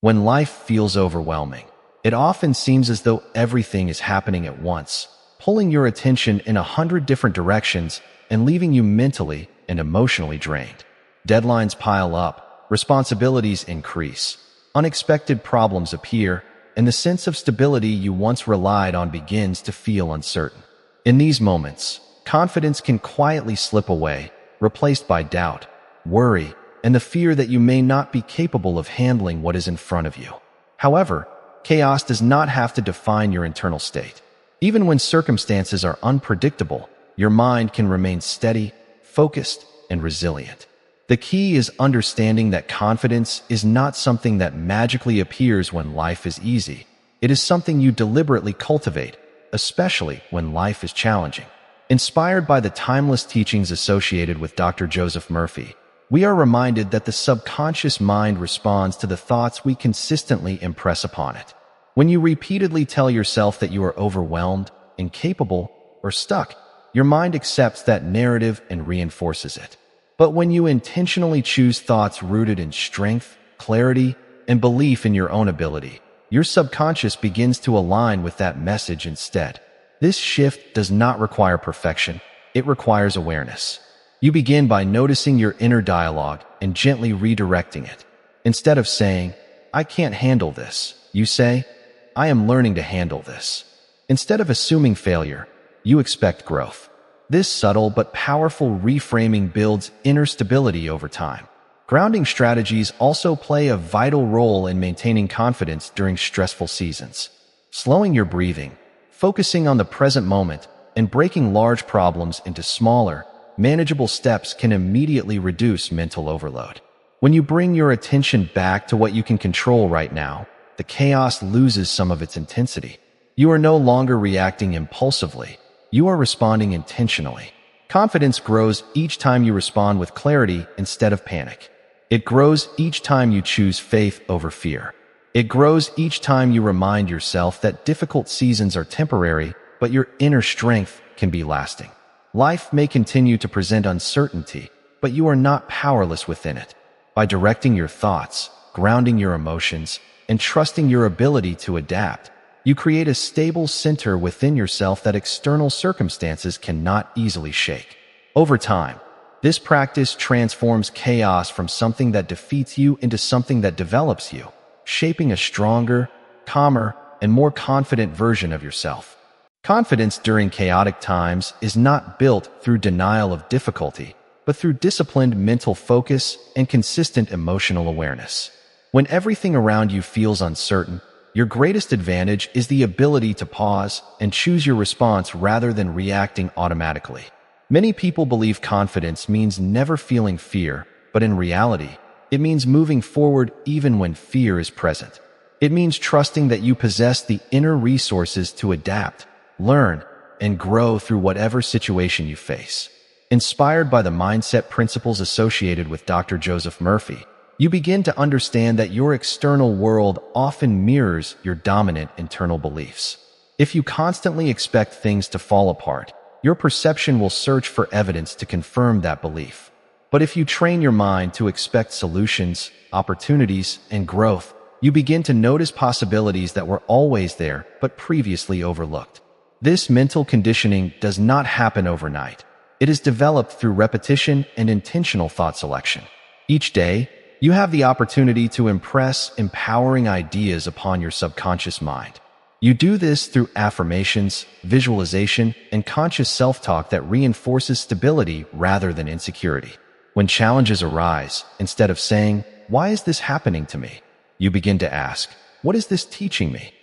When life feels overwhelming, it often seems as though everything is happening at once, pulling your attention in 100 different directions and leaving you mentally and emotionally drained. Deadlines pile up, responsibilities increase, unexpected problems appear, and the sense of stability you once relied on begins to feel uncertain. In these moments, confidence can quietly slip away, replaced by doubt, worry, and the fear that you may not be capable of handling what is in front of you. However, chaos does not have to define your internal state. Even when circumstances are unpredictable, your mind can remain steady, focused, and resilient. The key is understanding that confidence is not something that magically appears when life is easy. It is something you deliberately cultivate, especially when life is challenging. Inspired by the timeless teachings associated with Dr. Joseph Murphy, we are reminded that the subconscious mind responds to the thoughts we consistently impress upon it. When you repeatedly tell yourself that you are overwhelmed, incapable, or stuck, your mind accepts that narrative and reinforces it. But when you intentionally choose thoughts rooted in strength, clarity, and belief in your own ability, your subconscious begins to align with that message instead. This shift does not require perfection, it requires awareness. You begin by noticing your inner dialogue and gently redirecting it. Instead of saying, "I can't handle this," you say, "I am learning to handle this." Instead of assuming failure, you expect growth. This subtle but powerful reframing builds inner stability over time. Grounding strategies also play a vital role in maintaining confidence during stressful seasons. Slowing your breathing, focusing on the present moment, and breaking large problems into smaller, manageable steps can immediately reduce mental overload. When you bring your attention back to what you can control right now, the chaos loses some of its intensity. You are no longer reacting impulsively. You are responding intentionally. Confidence grows each time you respond with clarity instead of panic. It grows each time you choose faith over fear. It grows each time you remind yourself that difficult seasons are temporary, but your inner strength can be lasting. Life may continue to present uncertainty, but you are not powerless within it. By directing your thoughts, grounding your emotions, and trusting your ability to adapt, you create a stable center within yourself that external circumstances cannot easily shake. Over time, this practice transforms chaos from something that defeats you into something that develops you, shaping a stronger, calmer, and more confident version of yourself. Confidence during chaotic times is not built through denial of difficulty, but through disciplined mental focus and consistent emotional awareness. When everything around you feels uncertain, your greatest advantage is the ability to pause and choose your response rather than reacting automatically. Many people believe confidence means never feeling fear, but in reality, it means moving forward even when fear is present. It means trusting that you possess the inner resources to adapt, learn, and grow through whatever situation you face. Inspired by the mindset principles associated with Dr. Joseph Murphy, you begin to understand that your external world often mirrors your dominant internal beliefs. If you constantly expect things to fall apart, your perception will search for evidence to confirm that belief. But if you train your mind to expect solutions, opportunities, and growth, you begin to notice possibilities that were always there but previously overlooked. This mental conditioning does not happen overnight. It is developed through repetition and intentional thought selection. Each day, you have the opportunity to impress empowering ideas upon your subconscious mind. You do this through affirmations, visualization, and conscious self-talk that reinforces stability rather than insecurity. When challenges arise, instead of saying, "Why is this happening to me?" you begin to ask, "What is this teaching me?"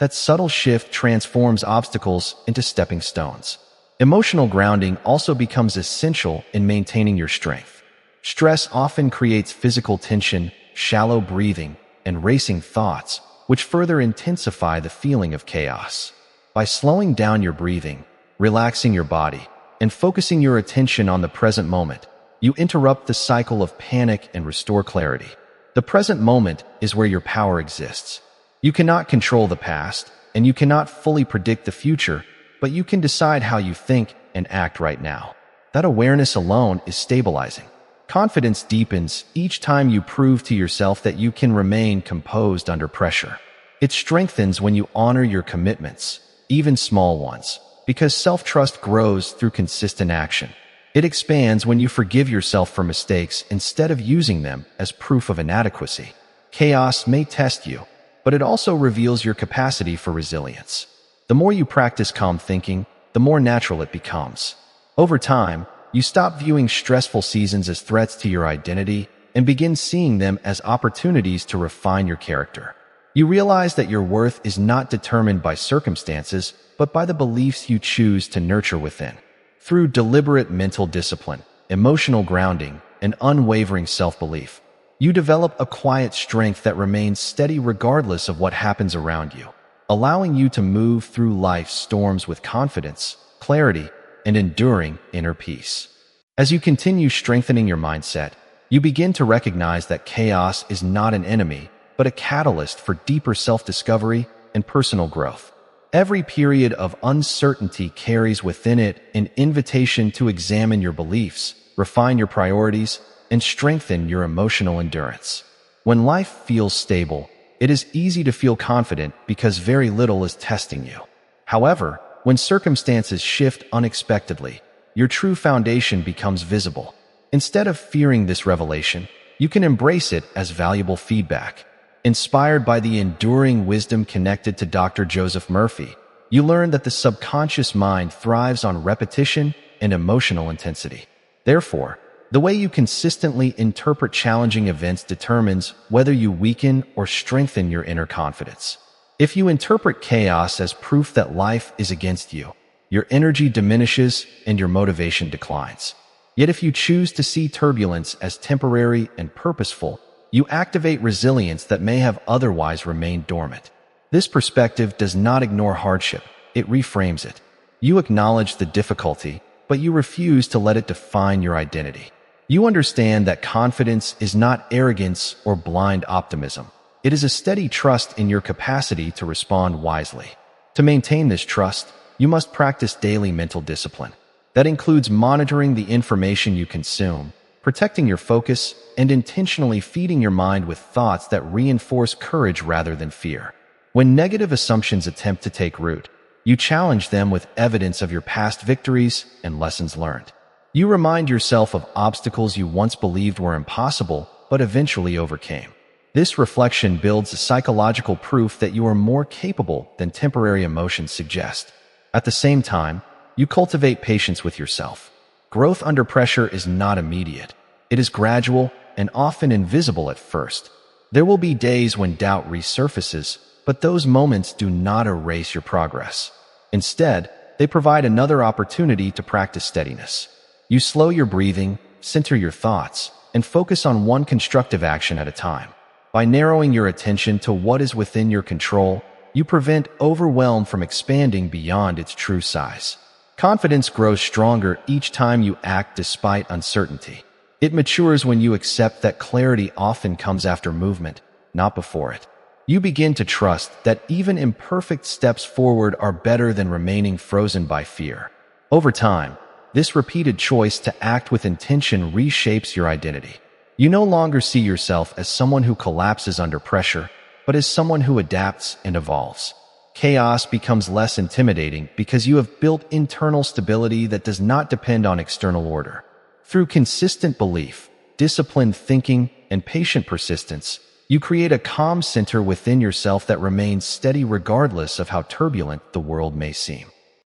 That subtle shift transforms obstacles into stepping stones. Emotional grounding also becomes essential in maintaining your strength. Stress often creates physical tension, shallow breathing, and racing thoughts, which further intensify the feeling of chaos. By slowing down your breathing, relaxing your body, and focusing your attention on the present moment, you interrupt the cycle of panic and restore clarity. The present moment is where your power exists. You cannot control the past, and you cannot fully predict the future, but you can decide how you think and act right now. That awareness alone is stabilizing. Confidence deepens each time you prove to yourself that you can remain composed under pressure. It strengthens when you honor your commitments, even small ones, because self-trust grows through consistent action. It expands when you forgive yourself for mistakes instead of using them as proof of inadequacy. Chaos may test you, but it also reveals your capacity for resilience. The more you practice calm thinking, the more natural it becomes. Over time, you stop viewing stressful seasons as threats to your identity and begin seeing them as opportunities to refine your character. You realize that your worth is not determined by circumstances, but by the beliefs you choose to nurture within. Through deliberate mental discipline, emotional grounding, and unwavering self-belief, you develop a quiet strength that remains steady regardless of what happens around you, allowing you to move through life's storms with confidence, clarity, and enduring inner peace. As you continue strengthening your mindset, you begin to recognize that chaos is not an enemy, but a catalyst for deeper self-discovery and personal growth. Every period of uncertainty carries within it an invitation to examine your beliefs, refine your priorities, and strengthen your emotional endurance. When life feels stable, it is easy to feel confident because very little is testing you. However, when circumstances shift unexpectedly, your true foundation becomes visible. Instead of fearing this revelation, you can embrace it as valuable feedback. Inspired by the enduring wisdom connected to Dr. Joseph Murphy, you learn that the subconscious mind thrives on repetition and emotional intensity. Therefore, the way you consistently interpret challenging events determines whether you weaken or strengthen your inner confidence. If you interpret chaos as proof that life is against you, your energy diminishes and your motivation declines. Yet if you choose to see turbulence as temporary and purposeful, you activate resilience that may have otherwise remained dormant. This perspective does not ignore hardship, it reframes it. You acknowledge the difficulty, but you refuse to let it define your identity. You understand that confidence is not arrogance or blind optimism. It is a steady trust in your capacity to respond wisely. To maintain this trust, you must practice daily mental discipline. That includes monitoring the information you consume, protecting your focus, and intentionally feeding your mind with thoughts that reinforce courage rather than fear. When negative assumptions attempt to take root, you challenge them with evidence of your past victories and lessons learned. You remind yourself of obstacles you once believed were impossible, but eventually overcame. This reflection builds a psychological proof that you are more capable than temporary emotions suggest. At the same time, you cultivate patience with yourself. Growth under pressure is not immediate. It is gradual and often invisible at first. There will be days when doubt resurfaces, but those moments do not erase your progress. Instead, they provide another opportunity to practice steadiness. You slow your breathing, center your thoughts, and focus on one constructive action at a time. By narrowing your attention to what is within your control, you prevent overwhelm from expanding beyond its true size. Confidence grows stronger each time you act despite uncertainty. It matures when you accept that clarity often comes after movement, not before it. You begin to trust that even imperfect steps forward are better than remaining frozen by fear. Over time, this repeated choice to act with intention reshapes your identity. You no longer see yourself as someone who collapses under pressure, but as someone who adapts and evolves. Chaos becomes less intimidating because you have built internal stability that does not depend on external order. Through consistent belief, disciplined thinking, and patient persistence, you create a calm center within yourself that remains steady regardless of how turbulent the world may seem.